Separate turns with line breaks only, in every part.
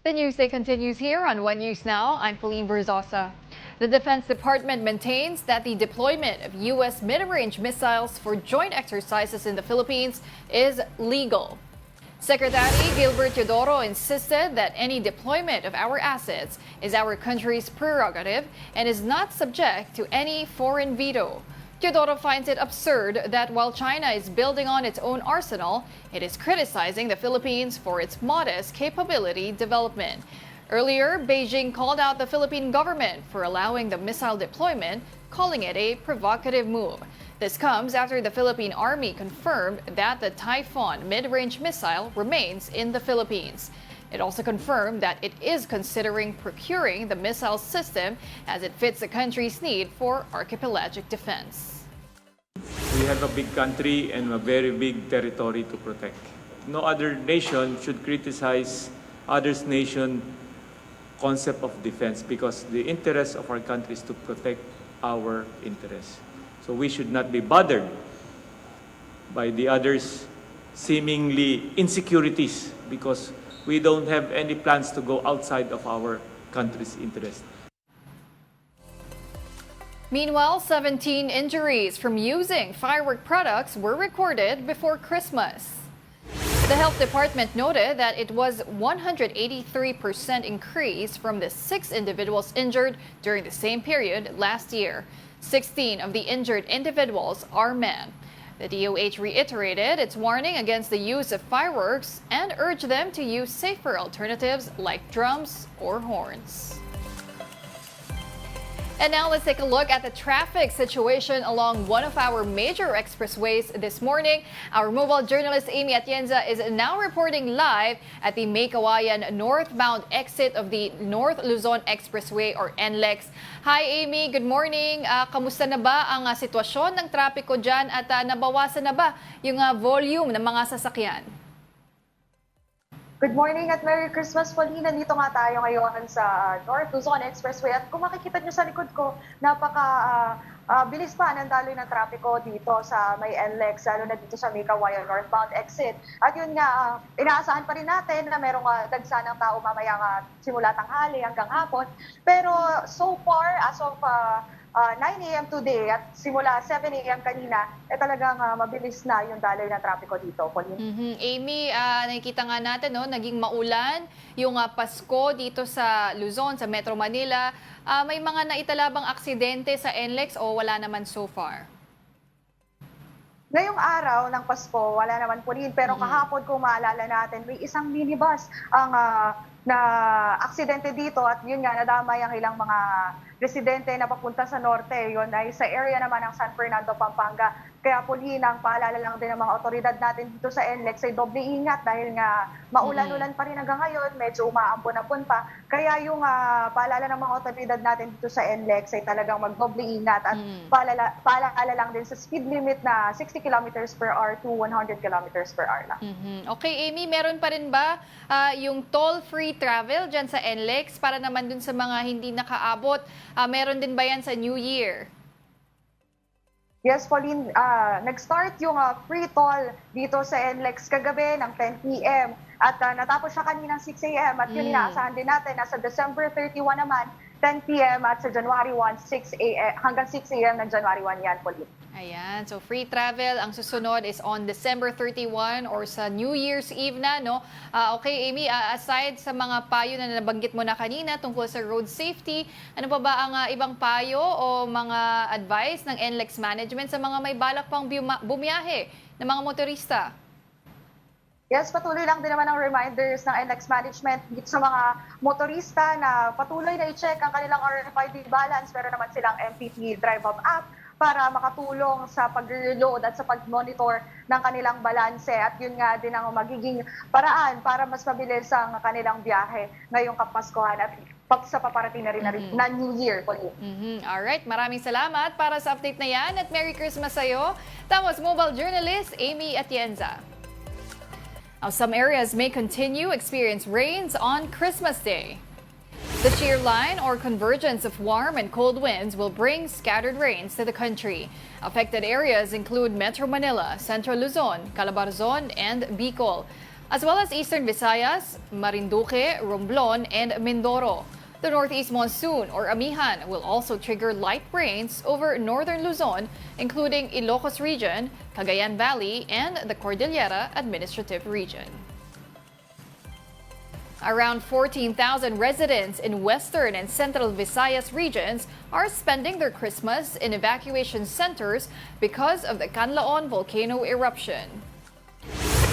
The news day continues here on One News Now. I'm Pauline Verzosa. The Defense Department maintains that the deployment of U.S. mid-range missiles for joint exercises in the Philippines is legal. Secretary Gilbert Teodoro insisted that any deployment of our assets is our country's prerogative and is not subject to any foreign veto. Teodoro finds it absurd that while China is building on its own arsenal, it is criticizing the Philippines for its modest capability development. Earlier, Beijing called out the Philippine government for allowing the missile deployment, calling it a provocative move. This comes after the Philippine Army confirmed that the Typhoon mid-range missile remains in the Philippines. It also confirmed that it is considering procuring the missile system as it fits the country's need for archipelagic defense.
We have a big country and a very big territory to protect. No other nation should criticize others' nation concept of defense because the interest of our country is to protect our interests. So we should not be bothered by the others' seemingly insecurities because we don't have any plans to go outside of our country's interest.
Meanwhile, 17 injuries from using firework products were recorded before Christmas. The health department noted that it was 183% increase from the 6 individuals injured during the same period last year. 16 of the injured individuals are men. The DOH reiterated its warning against the use of fireworks and urged them to use safer alternatives like drums or horns. And now let's take a look at the traffic situation along one of our major expressways this morning. Our mobile journalist Amy Atienza is now reporting live at the May Kawayan northbound exit of the North Luzon Expressway or NLEX. Hi Amy, good morning. Kamusta na ba ang sitwasyon ng trapiko dyan at nabawasan na ba yung volume ng mga sasakyan?
Good morning at Merry Christmas, Pauline. Nandito nga tayo ngayon sa North Luzon Expressway at kung makikita nyo sa likod ko, bilis pa ng daloy ng trapiko dito sa may NLEX, lalo na dito sa May Kawayan northbound exit. At yun nga, inaasahan pa rin natin na merong dagsa ng tao mamaya simula tanghali hanggang hapon. Pero so far, as of 9 a.m. today at simula 7 a.m. kanina, talagang mabilis na yung daloy ng trapiko dito, Pauline.
Amy, nakikita nga natin, no, naging maulan yung Pasko dito sa Luzon, sa Metro Manila. May mga naitalabang aksidente sa NLEX o wala naman so far?
Ngayong araw ng Pasko, wala naman Pauline, pero kahapon kung maalala natin, may isang minibus ang na aksidente dito at yun nga, nadamay ang ilang mga residente na papunta sa norte. Yun ay sa area naman ng San Fernando, Pampanga. Kaya Pauline, ang paalala lang din ng mga otoridad natin dito sa NLEX ay doble ingat dahil nga maulan-ulan pa rin hanggang ngayon, medyo umaambon-ambon pa. Kaya yung paalala ng mga otoridad natin dito sa NLEX ay talagang magdoble ingat at paalala lang din sa speed limit na 60 kilometers per hour to 100 kilometers per hour lang.
Okay, Amy, meron pa rin ba yung toll-free travel dyan sa NLEX para naman dun sa mga hindi nakaabot? Meron din ba yan sa New Year?
Yes, Pauline, nag-start yung free toll dito sa NLEX kagabi ng 10 p.m. At natapos siya kaninang 6 a.m. At yun inaasahan din natin na sa December 31 naman, 10 p.m. at sa January 1, 6 a.m. hanggang 6 a.m. ng January 1 yan, Pauline.
Ayan, so free travel ang susunod is on December 31 or sa New Year's Eve na, no? Okay, Amy, aside sa mga payo na nabanggit mo na kanina tungkol sa road safety, ano pa ba ang ibang payo o mga advice ng NLEX management sa mga may balak pang bumiyahe ng mga motorista?
Yes, patuloy lang din naman ang reminders ng NLEX management dito sa mga motorista na patuloy na i-check ang kanilang RFID balance. Meron naman silang MPP Drive Up app para makatulong sa pag-reload at sa pag-monitor ng kanilang balanse. At yun nga din ang magiging paraan para mas mabilis ang kanilang biyahe ngayong Kapaskuhan at sa paparating na rin na New Year.
Alright, maraming salamat para sa update na yan at Merry Christmas sa'yo. Tapos mobile journalist Amy Atienza. Now, some areas may continue experience rains on Christmas Day. The shear line or convergence of warm and cold winds will bring scattered rains to the country. Affected areas include Metro Manila, Central Luzon, Calabarzon, and Bicol. as well as eastern Visayas, Marinduque, Romblon, and Mindoro. The northeast monsoon, or Amihan, will also trigger light rains over northern Luzon, including Ilocos Region, Cagayan Valley, and the Cordillera Administrative Region. Around 14,000 residents in western and central Visayas regions are spending their Christmas in evacuation centers because of the Canlaon volcano eruption.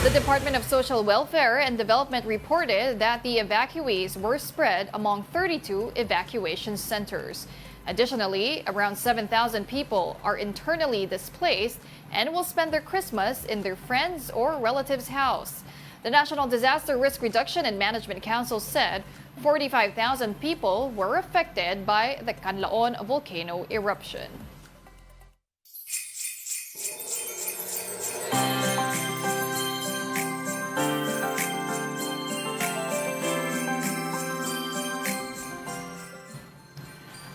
The Department of Social Welfare and Development reported that the evacuees were spread among 32 evacuation centers. Additionally, around 7,000 people are internally displaced and will spend their Christmas in their friends' or relatives' house. The National Disaster Risk Reduction and Management Council said 45,000 people were affected by the Canlaon volcano eruption.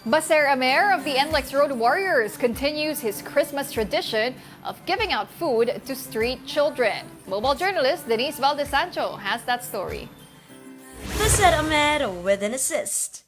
Baser Amer of the NLEX Road Warriors continues his Christmas tradition of giving out food to street children. Mobile journalist Denise Valdez Sancho has that story.
Baser Amer with an assist.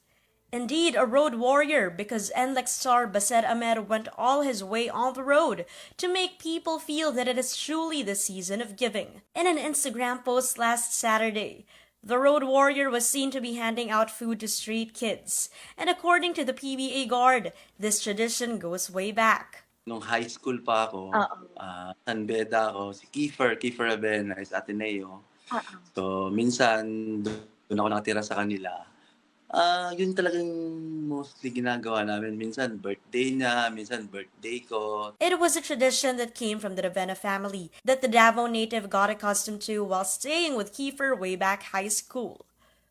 Indeed, a road warrior, because NLEX star Baser Amer went all his way on the road to make people feel that it is truly the season of giving. In an Instagram post last Saturday, the road warrior was seen to be handing out food to street kids. And according to the PBA guard, this tradition goes way back.
Nung high school pa ako, San Beda ako, si Kiefer Abena is Ateneo. So, minsan, doon ako nakatira sa kanila. Yun talagang mostly ginagawa namin. Minsan, birthday niya, minsan, birthday ko.
It was a tradition that came from the Ravenna family that the Davao native got accustomed to while staying with Kiefer way back high school.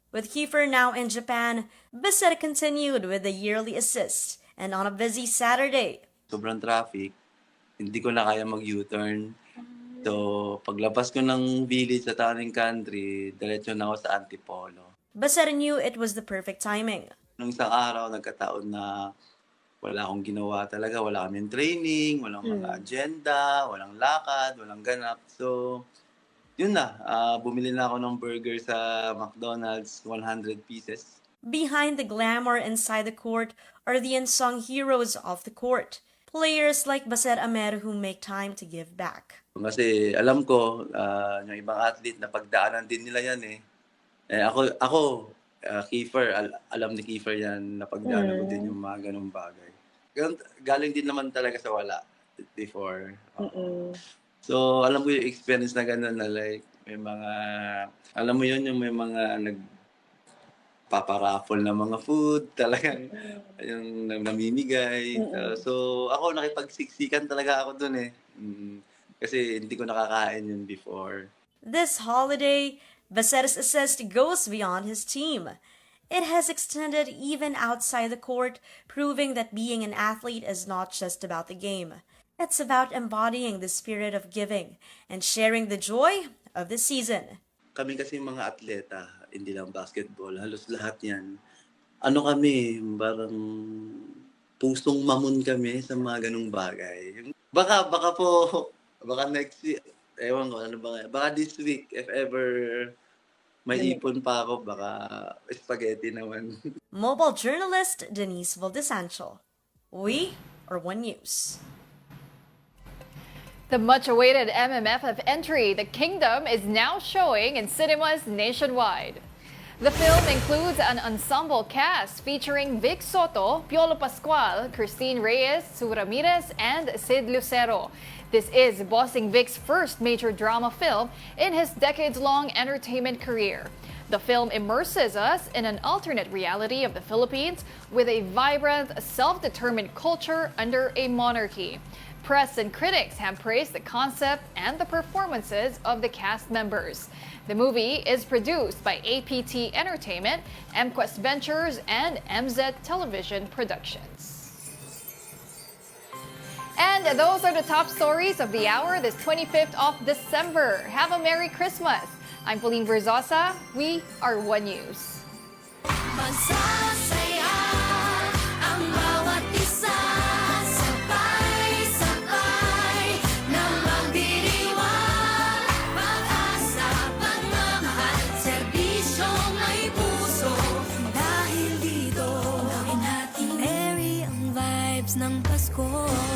With Kiefer now in Japan, Baser continued with the yearly assist. And on a busy Saturday,
Sobrang traffic, hindi ko na kaya mag-U-turn. So, paglabas ko ng village sa Town and Country, diretso na ako sa Antipolo.
Baser knew it was the perfect timing.
Nung isang araw, nagkataon na wala akong ginawa talaga. Wala kaming training, walang mga agenda, walang lakad, walang ganap. So, yun na. Bumili na ako ng burger sa McDonald's, 100 pieces.
Behind the glamour inside the court are the unsung heroes of the court. Players like Baser Amer who make time to give back.
Kasi alam ko, yung ibang athlete na pagdaanan din nila yan eh. Ako, Kiefer, alam ni Kiefer yan, napagdaanan ko din yung mga ganung bagay. Galing din naman talaga sa wala before. So, alam ko yung experience na gano'n na like, may mga, alam mo yun, yung may mga nagpaparaffle na mga food, talagang yung namimigay. So, ako nakipagsiksikan talaga ako dun eh. Kasi hindi ko nakakain yun before.
This holiday, Baser's assist goes beyond his team. It has extended even outside the court, proving that being an athlete is not just about the game. It's about embodying the spirit of giving and sharing the joy of the season.
Kami kasi mga atleta, hindi lang basketball, halos lahat yan. Ano kami, parang pusong mamon kami sa mga ganung bagay. Baka next week, ewan ko, baka this week, if ever may ipon pa ako, baka spaghetti naman.
Mobile journalist Denise Valdesancho. We are One News.
The much-awaited MMFF entry, The Kingdom, is now showing in cinemas nationwide. The film includes an ensemble cast featuring Vic Soto, Piolo Pascual, Christine Reyes, Sue Ramirez, and Sid Lucero. This is Bossing Vic's first major drama film in his decades-long entertainment career. The film immerses us in an alternate reality of the Philippines with a vibrant, self-determined culture under a monarchy. Press and critics have praised the concept and the performances of the cast members. The movie is produced by APT Entertainment, MQuest Ventures, and MZ Television Productions. And those are the top stories of the hour this 25th of December. Have a Merry Christmas. I'm Pauline Verzosa. We are One News.
Masasaya ang bawat isa, sabay-sabay na magdiriwang pag-asa, ko.